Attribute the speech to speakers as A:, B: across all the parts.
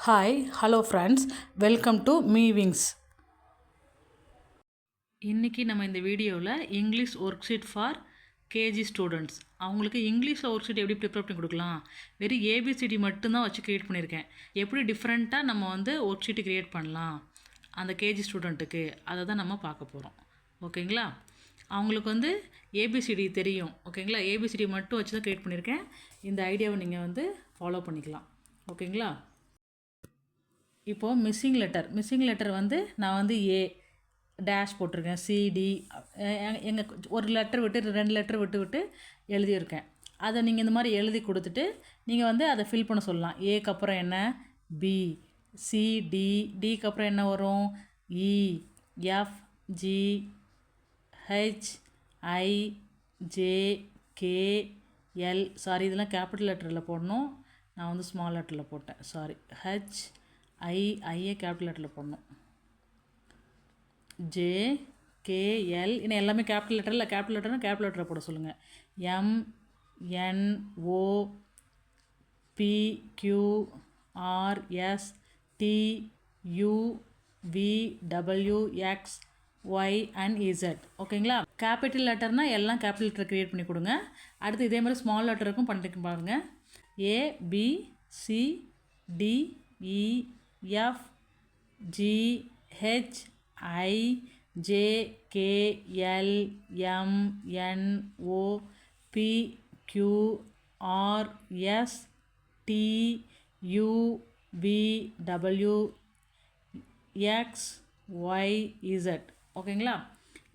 A: Hi hello friends, welcome to மீவிங்ஸ். இன்றைக்கி நம்ம இந்த வீடியோவில் English worksheet for KG students. அவங்களுக்கு இங்கிலீஷ் ஒர்க் ஷீட் எப்படி ப்ரிப்பேர் பண்ணி கொடுக்கலாம், வெறும் ஏபிசிடி மட்டும்தான் வச்சு க்ரியேட் பண்ணியிருக்கேன். எப்படி டிஃப்ரெண்ட்டாக நம்ம ஒர்க் ஷீட்டு க்ரியேட் பண்ணலாம் அந்த கேஜி ஸ்டூடெண்ட்டுக்கு, அதை தான் நம்ம பார்க்க போகிறோம். ஓகேங்களா? அவங்களுக்கு ஏபிசிடி தெரியும். ஓகேங்களா? ஏபிசிடி மட்டும் வச்சு தான் க்ரியேட் பண்ணியிருக்கேன். இந்த ஐடியாவை நீங்கள் ஃபாலோ பண்ணிக்கலாம். ஓகேங்களா? இப்போது மிஸ்ஸிங் லெட்டர் நான் ஏ டேஷ் போட்டிருக்கேன், சிடி எங்கள் ஒரு லெட்டர் விட்டு 2 லெட்டர் விட்டு எழுதியிருக்கேன். அதை நீங்கள் இந்த மாதிரி எழுதி கொடுத்துட்டு நீங்கள் அதை ஃபில் பண்ண சொல்லலாம். ஏக்கு அப்புறம் என்ன, பி, சி, டி, டிக்கு அப்புறம் என்ன வரும், இ, F, G, H, I, J, K, L. Sorry, இதெல்லாம் கேபிட்டல் லெட்டரில் போடணும். நான் ஸ்மால் லெட்டரில் போட்டேன். சாரி. ஹெச், ஐஏ கேபிட்டல் லெட்டரில் போடணும். J, K, L. இன்னும் எல்லாமே கேபிட்டல் லெட்டரில், கேபிட்டல் லெட்டரை போட சொல்லுங்கள். M, N, O, P, Q, R, S, T, U, V, W, X, Y and Z. ஓகேங்களா? கேபிட்டல் லெட்டர்னால் எல்லாம் கேபிட்டல் லெட்டர் க்ரியேட் பண்ணி கொடுங்க. அடுத்து இதே மாதிரி ஸ்மால் லெட்டருக்கும் பண்ணிட்டு பாருங்கள். A, B, C, D, E, F, G, H, I, J, K, L, M, N, O, P, Q, R, S, T, U, V, W, X, Y, Z. ஓகேங்களா?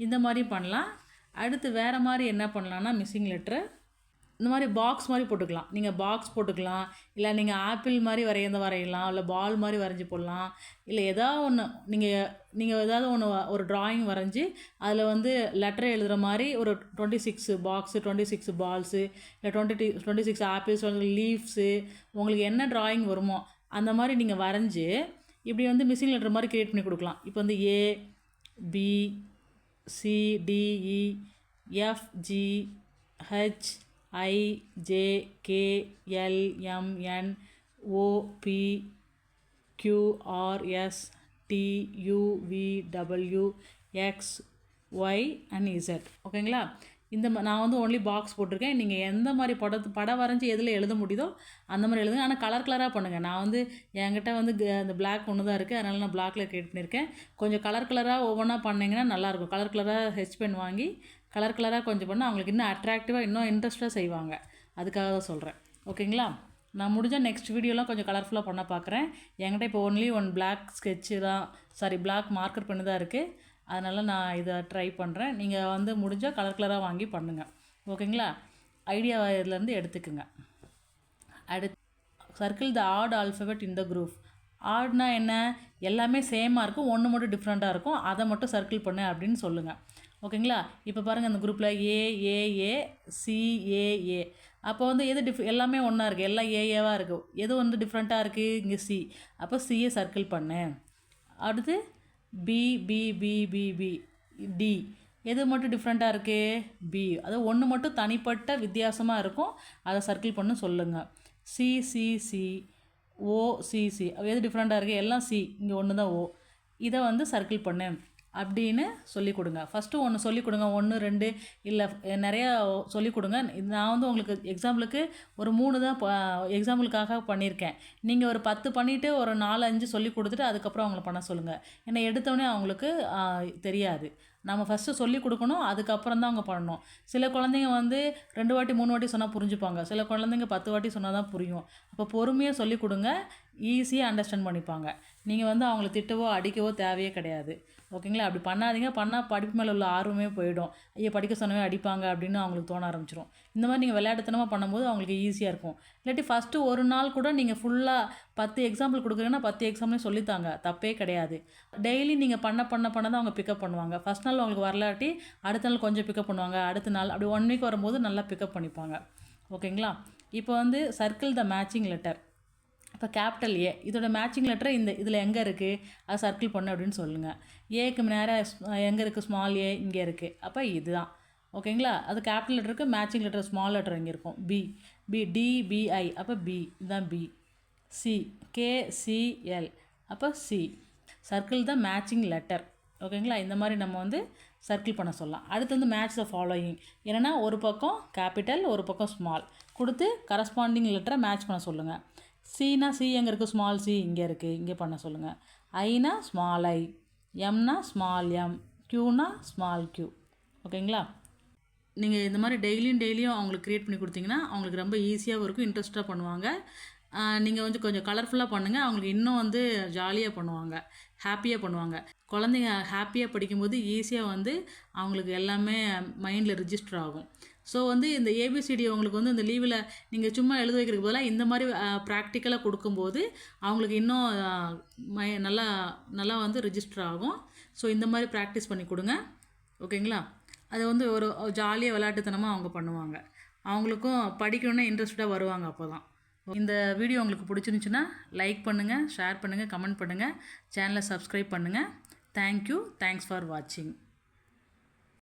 A: இந்த மாதிரி பண்ணலாம். அடுத்து வேறு மாதிரி என்ன பண்ணலான்னா, மிஸ்ஸிங் லெட்ரு இந்த மாதிரி பாக்ஸ் மாதிரி போட்டுக்கலாம். நீங்கள் பாக்ஸ் போட்டுக்கலாம், இல்லை நீங்கள் ஆப்பிள் மாதிரி வரையலாம், இல்லை பால் மாதிரி வரைஞ்சி போடலாம். இல்லை ஏதாவது ஒன்று நீங்கள் ஏதாவது ஒன்று ஒரு ட்ராயிங் வரைஞ்சி அதில் லெட்டர் எழுதுகிற மாதிரி ஒரு 26 பாக்ஸு, 26 பால்ஸு, இல்லை 26 ஆப்பிள்ஸ், லீவ்ஸு, உங்களுக்கு என்ன ட்ராயிங் வருமோ அந்த மாதிரி நீங்கள் வரைஞ்சி இப்படி மிஸ்ஸிங் லெட்டர் மாதிரி க்ரியேட் பண்ணி கொடுக்கலாம். இப்போ A, B, C, D, E, F, G, H, I, J, K, L, M, N, O, P, Q, R, S, T, U, V, W, X, Y and Z. ஓகேங்களா? நான் ஒன்லி பாக்ஸ் போட்டிருக்கேன். நீங்கள் எந்த மாதிரி படம் வரைஞ்சி எதில் எழுத முடியுதோ அந்த மாதிரி எழுதுங்க. ஆனால் கலராக பண்ணுங்கள். நான் என்கிட்ட அந்த பிளாக் ஒன்று தான் இருக்குது, அதனால் நான் பிளாக்கில் க்ரியேட் பண்ணியிருக்கேன். கொஞ்சம் கலராக ஒவ்வொன்றா பண்ணிங்கன்னா நல்லாயிருக்கும். கலராக ஹெச் பென் வாங்கி கலராக கொஞ்சம் பண்ணால் அவங்களுக்கு இன்னும் அட்ராக்டிவாக, இன்னும் இன்ட்ரெஸ்ட்டாக செய்வாங்க. அதுக்காக தான் சொல்கிறேன். ஓகேங்களா? நான் முடிஞ்சால் நெக்ஸ்ட் வீடியோலாம் கொஞ்சம் கலர்ஃபுல்லாக பண்ண பார்க்குறேன். என்கிட்ட இப்போ ஒன்லி பிளாக் ஸ்கெட்சு தான், பிளாக் மார்க்கர் பண்ணி தான் இருக்குது. அதனால் நான் இதை ட்ரை பண்ணுறேன். நீங்கள் முடிஞ்சால் கலராக வாங்கி பண்ணுங்கள். ஓகேங்களா? ஐடியா இதுலேருந்து எடுத்துக்குங்க. அடுத்து circle the odd alphabet in the group. ஆட்னா என்ன, எல்லாமே சேமாக இருக்கும், ஒன்று மட்டும் டிஃப்ரெண்ட்டாக இருக்கும், அதை மட்டும் சர்க்கிள் பண்ணு அப்படின்னு சொல்லுங்கள். ஓகேங்களா? இப்போ பாருங்கள், அந்த குரூப்பில் ஏஏஏ, சிஏஏ. அப்போ எது எல்லாமே ஒன்றா இருக்குது, எல்லாம் ஏஏவாக இருக்குது. எது டிஃப்ரெண்ட்டாக இருக்குது, இங்கே சி. அப்போ சியை சர்க்கிள் பண்ணு. அடுத்து பி, டி. எது மட்டும் டிஃப்ரெண்ட்டாக இருக்குது, பி. அது ஒன்று மட்டும் தனிப்பட்ட வித்தியாசமாக இருக்கும், அதை சர்க்கிள் பண்ணு சொல்லுங்கள். சி, ஓ, சி. எது டிஃப்ரெண்ட்டாக இருக்குது, எல்லாம் சி, இங்கே ஒன்று தான் ஓ. இதை சர்க்கிள் பண்ணு அப்படின்னு சொல்லிக் கொடுங்க. ஃபஸ்ட்டு ஒன்று சொல்லிக் கொடுங்க, 1 2 இல்லை நிறையா சொல்லிக் கொடுங்க. நான் உங்களுக்கு எக்ஸாம்பிளுக்கு ஒரு 3 தான் எக்ஸாம்பிளுக்காக பண்ணியிருக்கேன். நீங்கள் ஒரு 10 பண்ணிவிட்டு ஒரு 4 5 சொல்லிக் கொடுத்துட்டு அதுக்கப்புறம் அவங்கள பண்ண சொல்லுங்கள். ஏன்னா எடுத்தோடனே அவங்களுக்கு தெரியாது. நம்ம ஃபஸ்ட்டு சொல்லிக் கொடுக்கணும், அதுக்கப்புறம் தான் அவங்க பண்ணணும். சில குழந்தைங்க 2 வாட்டி 3 வாட்டி சொன்னால் புரிஞ்சுப்பாங்க. சில குழந்தைங்க 10 வாட்டி சொன்னால் தான் புரியும். அப்போ பொறுமையாக சொல்லிக் கொடுங்க, ஈஸியாக அண்டர்ஸ்டாண்ட் பண்ணிப்பாங்க. நீங்கள் அவங்கள திட்டவோ அடிக்கவோ தேவையே கிடையாது. ஓகேங்களா? அப்படி பண்ணாதீங்க. பண்ணால் படிப்பு மேலே உள்ள ஆர்வமே போயிடும். ஐயோ, படிக்க சொன்னவே அடிப்பாங்க அப்படின்னு அவங்களுக்கு தோண ஆரம்பிச்சிடும். இந்த மாதிரி நீங்கள் விளையாட்டுத்தனமாக பண்ணும்போது அவங்களுக்கு ஈஸியாக இருக்கும். இல்லாட்டி ஃபஸ்ட்டு ஒரு நாள் கூட நீங்கள் ஃபுல்லாக 10 எக்ஸாம்பிள் கொடுக்குறீங்கன்னா 10 எக்ஸாம்பிளையும் சொல்லித்தாங்க, தப்பே கிடையாது. டெய்லி நீங்கள் பண்ண தான் அவங்க பிக்கப் பண்ணுவாங்க. ஃபஸ்ட் நாள் அவங்களுக்கு வரலாட்டி அடுத்த நாள் கொஞ்சம் பிக்கப் பண்ணுவாங்க. அடுத்த நாள் அப்படி 1 வீக் வரும்போது நல்லா பிக்கப் பண்ணிப்பாங்க. ஓகேங்களா? இப்போ சர்க்கிள் த மேட்சிங் லெட்டர். இப்போ கேபிட்டல் ஏ, இதோட மேட்சிங் லெட்டர் இதில் எங்கே இருக்குது, அதை சர்க்கிள் பண்ணு அப்படின்னு சொல்லுங்கள். ஏக்கு நேராக எங்கே இருக்குது, ஸ்மால் ஏ இங்கே இருக்குது. அப்போ இதுதான். ஓகேங்களா? அது கேபிட்டல் லெட்டருக்கு மேட்சிங் லெட்டர் ஸ்மால் லெட்டர் இங்கே இருக்கும். B, DBI. அப்போ பி, இதுதான் பி. சி, கேசிஎல், அப்போ சி. சர்க்கிள் தான் மேட்சிங் லெட்டர். ஓகேங்களா? இந்த மாதிரி நம்ம வந்து சர்க்கிள் பண்ண சொல்லலாம். அடுத்து வந்து மேட்ச் த ஃபாலோயிங். என்னென்னா ஒரு பக்கம் கேபிட்டல், ஒரு பக்கம் ஸ்மால் கொடுத்து கரஸ்பாண்டிங் லெட்டரை மேட்ச் பண்ண சொல்லுங்கள். சினா சி எங்கே இருக்குது? ஸ்மால் சி இங்கே இருக்குது, இங்கே பண்ண சொல்லுங்கள். ஐனா ஸ்மால் ஐ, எம்னா ஸ்மால் எம், க்யூனா ஸ்மால் க்யூ. ஓகேங்களா? நீங்கள் இந்த மாதிரி டெய்லியும் அவங்களுக்கு க்ரியேட் பண்ணி கொடுத்தீங்கன்னா அவங்களுக்கு ரொம்ப ஈஸியாகவும் இருக்கும், இன்ட்ரெஸ்ட்டாக பண்ணுவாங்க. நீங்கள் வந்து கொஞ்சம் கலர்ஃபுல்லாக பண்ணுங்கள், அவங்களுக்கு இன்னும் வந்து ஜாலியாக பண்ணுவாங்க, ஹாப்பியாக பண்ணுவாங்க. குழந்தைங்க ஹாப்பியாக படிக்கும்போது ஈஸியாக வந்து அவங்களுக்கு எல்லாமே மைண்டில் ரிஜிஸ்டர் ஆகும். ஸோ வந்து இந்த ஏபிசிடி அவங்களுக்கு வந்து இந்த லீவில் நீங்கள் சும்மா எழுத வைக்கிறதுக்கு பதிலாக இந்த மாதிரி ப்ராக்டிக்கலாக கொடுக்கும்போது அவங்களுக்கு இன்னும் நல்லா நல்லா வந்து ரிஜிஸ்டர் ஆகும். ஸோ இந்த மாதிரி ப்ராக்டிஸ் பண்ணி கொடுங்க. ஓகேங்களா? அதை வந்து ஒரு ஜாலியாக விளையாட்டுத்தனமாக அவங்க பண்ணுவாங்க. அவங்களுக்கும் படிக்கணுன்னே இன்ட்ரெஸ்டாக வருவாங்க அப்போ தான். இந்த வீடியோ உங்களுக்கு பிடிச்சிருந்துச்சுன்னா லைக் பண்ணுங்கள், ஷேர் பண்ணுங்கள், கமெண்ட் பண்ணுங்கள், சேனலை சப்ஸ்கிரைப் பண்ணுங்கள். தேங்க்யூ. தேங்க்ஸ் ஃபார் வாட்சிங்.